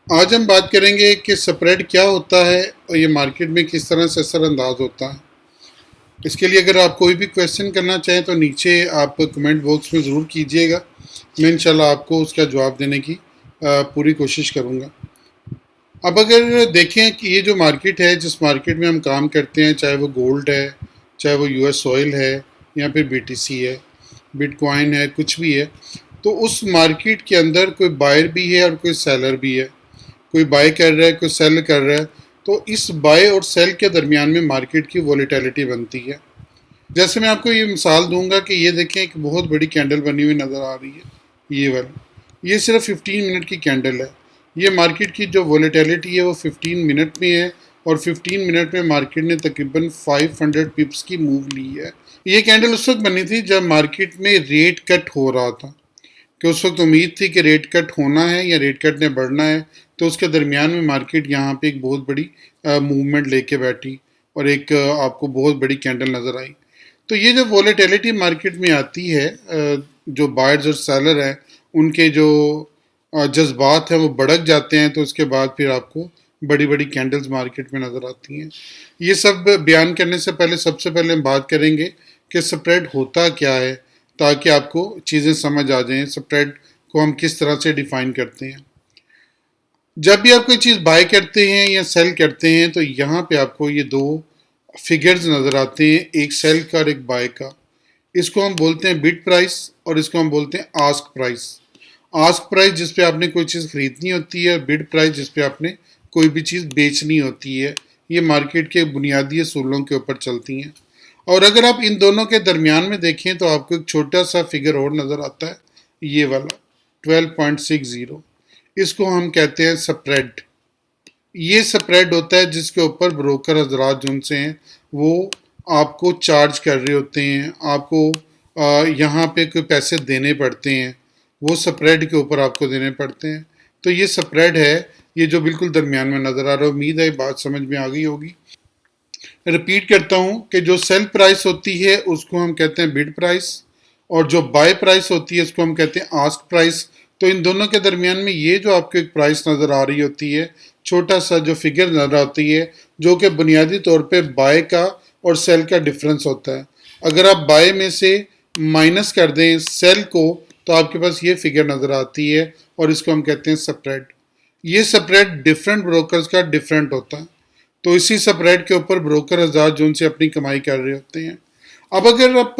آج ہم بات کریں گے کہ سپریڈ کیا ہوتا ہے اور یہ مارکیٹ میں کس طرح سے اثر انداز ہوتا ہے۔ اس کے لیے اگر آپ کوئی بھی کویشچن کرنا چاہیں تو نیچے آپ کمنٹ باکس میں ضرور کیجیے گا، میں انشاءاللہ آپ کو اس کا جواب دینے کی پوری کوشش کروں گا۔ اب اگر دیکھیں کہ یہ جو مارکیٹ ہے، جس مارکیٹ میں ہم کام کرتے ہیں، چاہے وہ گولڈ ہے، چاہے وہ US آئل ہے یا پھر BTC ہے، بٹ کوائن ہے، کچھ بھی ہے، تو اس مارکیٹ کے اندر کوئی بائر بھی ہے اور کوئی سیلر بھی ہے۔ کوئی بائی کر رہا ہے، کوئی سیل کر رہا ہے، تو اس بائی اور سیل کے درمیان میں مارکیٹ کی وولیٹیلٹی بنتی ہے۔ جیسے میں آپ کو یہ مثال دوں گا کہ یہ دیکھیں ایک بہت بڑی کینڈل بنی ہوئی نظر آ رہی ہے، یہ والی، یہ صرف 15 منٹ کی کینڈل ہے۔ یہ مارکیٹ کی جو وولیٹیلٹی ہے وہ 15 منٹ میں ہے، اور 15 منٹ میں مارکیٹ نے تقریباً 500 پپس کی موو لی ہے۔ یہ کینڈل اس وقت بنی تھی جب مارکیٹ میں ریٹ کٹ ہو رہا تھا، کہ اس وقت امید تھی کہ ریٹ کٹ ہونا ہے یا ریٹ کٹ نے بڑھنا ہے، تو اس کے درمیان میں مارکیٹ یہاں پہ ایک بہت بڑی موومنٹ لے کے بیٹھی اور ایک آپ کو بہت بڑی کینڈل نظر آئی۔ تو یہ جو وولیٹیلٹی مارکیٹ میں آتی ہے، جو بائرز اور سیلر ہیں ان کے جو جذبات ہیں وہ بڑک جاتے ہیں، تو اس کے بعد پھر آپ کو بڑی بڑی کینڈلز مارکیٹ میں نظر آتی ہیں۔ یہ سب بیان کرنے سے پہلے سب سے پہلے ہم بات کریں گے کہ سپریڈ ہوتا کیا ہے، تاکہ آپ کو چیزیں سمجھ آ جائیں سپریڈ کو ہم کس طرح سے ڈیفائن کرتے ہیں۔ جب بھی آپ کوئی چیز بائی کرتے ہیں یا سیل کرتے ہیں تو یہاں پہ آپ کو یہ دو فگرز نظر آتے ہیں، ایک سیل کا اور ایک بائی کا۔ اس کو ہم بولتے ہیں بڈ پرائس اور اس کو ہم بولتے ہیں آسک پرائس۔ آسک پرائس جس پہ آپ نے کوئی چیز خریدنی ہوتی ہے، اور بڈ پرائس جس پہ آپ نے کوئی بھی چیز بیچنی ہوتی ہے۔ یہ مارکیٹ کے بنیادی اصولوں کے اوپر چلتی ہیں، اور اگر آپ ان دونوں کے درمیان میں دیکھیں تو آپ کو ایک چھوٹا سا فگر اور نظر آتا ہے، یہ والا 12.60۔ اس کو ہم کہتے ہیں سپریڈ۔ یہ سپریڈ ہوتا ہے جس کے اوپر بروکر حضرات جن سے ہیں وہ آپ کو چارج کر رہے ہوتے ہیں، آپ کو یہاں پہ کوئی پیسے دینے پڑتے ہیں، وہ سپریڈ کے اوپر آپ کو دینے پڑتے ہیں۔ تو یہ سپریڈ ہے، یہ جو بالکل درمیان میں نظر آ رہا ہے۔ امید ہے بات سمجھ میں آ گئی ہوگی۔ رپیٹ کرتا ہوں کہ جو سیل پرائس ہوتی ہے اس کو ہم کہتے ہیں بڈ پرائس، اور جو بائی پرائس ہوتی ہے اس کو ہم کہتے ہیں آسک پرائس۔ تو ان دونوں کے درمیان میں یہ جو آپ کو ایک پرائس نظر آ رہی ہوتی ہے، چھوٹا سا جو فگر نظر آتی ہے، جو کہ بنیادی طور پہ بائی کا اور سیل کا ڈفرنس ہوتا ہے۔ اگر آپ بائی میں سے مائنس کر دیں سیل کو تو آپ کے پاس یہ فگر نظر آتی ہے، اور اس کو ہم کہتے ہیں سپریڈ۔ یہ سپریڈ ڈفرینٹ بروکرز کا ڈفرینٹ ہوتا ہے، تو اسی سپریڈ کے اوپر بروکر حضرات جو ان سے اپنی کمائی کر رہے ہوتے ہیں۔ اب اگر آپ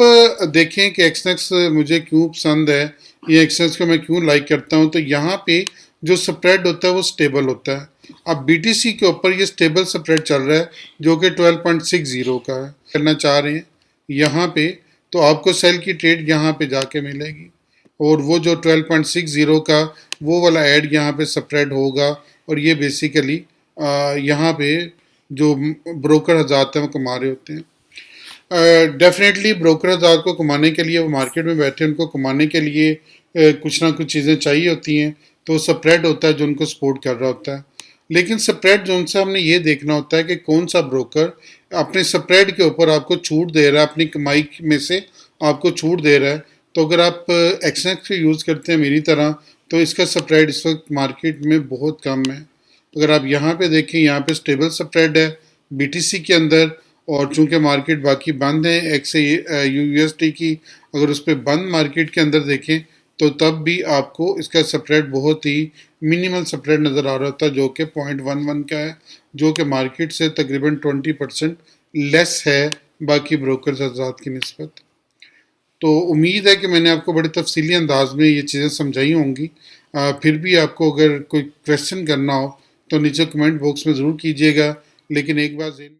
دیکھیں کہ ایکسنیکس مجھے کیوں پسند ہے، یہ ایکسنیکس کو میں کیوں لائک کرتا ہوں، تو یہاں پہ جو سپریڈ ہوتا ہے وہ سٹیبل ہوتا ہے۔ اب BTC کے اوپر یہ سٹیبل سپریڈ چل رہا ہے جو کہ 12.60 کا ہے، کرنا چاہ رہے ہیں یہاں پہ، تو آپ کو سیل کی ٹریڈ یہاں پہ جا کے ملے گی، اور وہ جو 12.60 کا وہ والا ایڈ یہاں پہ سپریڈ ہوگا، اور یہ بیسیکلی یہاں پہ جو بروکر حضرات ہیں وہ کما رہے ہوتے ہیں۔ ڈیفینیٹلی بروکر حضرات کو کمانے کے لیے، وہ مارکیٹ میں بیٹھے ان کو کمانے کے لیے کچھ نہ کچھ چیزیں چاہیے ہوتی ہیں، تو سپریڈ ہوتا ہے جو ان کو سپورٹ کر رہا ہوتا ہے۔ لیکن سپریڈ جو ان سے ہم نے یہ دیکھنا ہوتا ہے کہ کون سا بروکر اپنے سپریڈ کے اوپر آپ کو چھوٹ دے رہا ہے، اپنی کمائی میں سے آپ کو چھوٹ دے رہا ہے۔ تو اگر آپ ایکسنیکس یوز کرتے ہیں میری طرح، تو اس کا سپریڈ اس وقت مارکیٹ میں بہت کم ہے۔ اگر آپ یہاں پہ دیکھیں، یہاں پہ سٹیبل سپریڈ ہے BTC کے اندر، اور چونکہ مارکیٹ باقی بند ہے USD کی، اگر اس پہ بند مارکیٹ کے اندر دیکھیں تو تب بھی آپ کو اس کا سپریڈ بہت ہی منیمل سپریڈ نظر آ رہا ہوتا ہے، جو کہ 0.11 کا ہے، جو کہ مارکیٹ سے تقریباً 20% لیس ہے باقی بروکرز حضرات کی نسبت۔ تو امید ہے کہ میں نے آپ کو بڑے تفصیلی انداز میں یہ چیزیں سمجھائی ہوں گی۔ پھر بھی آپ کو اگر کوئی کویشچن کرنا ہو تو نیچے کمنٹ باکس میں ضرور کیجیے گا، لیکن ایک بات ذہن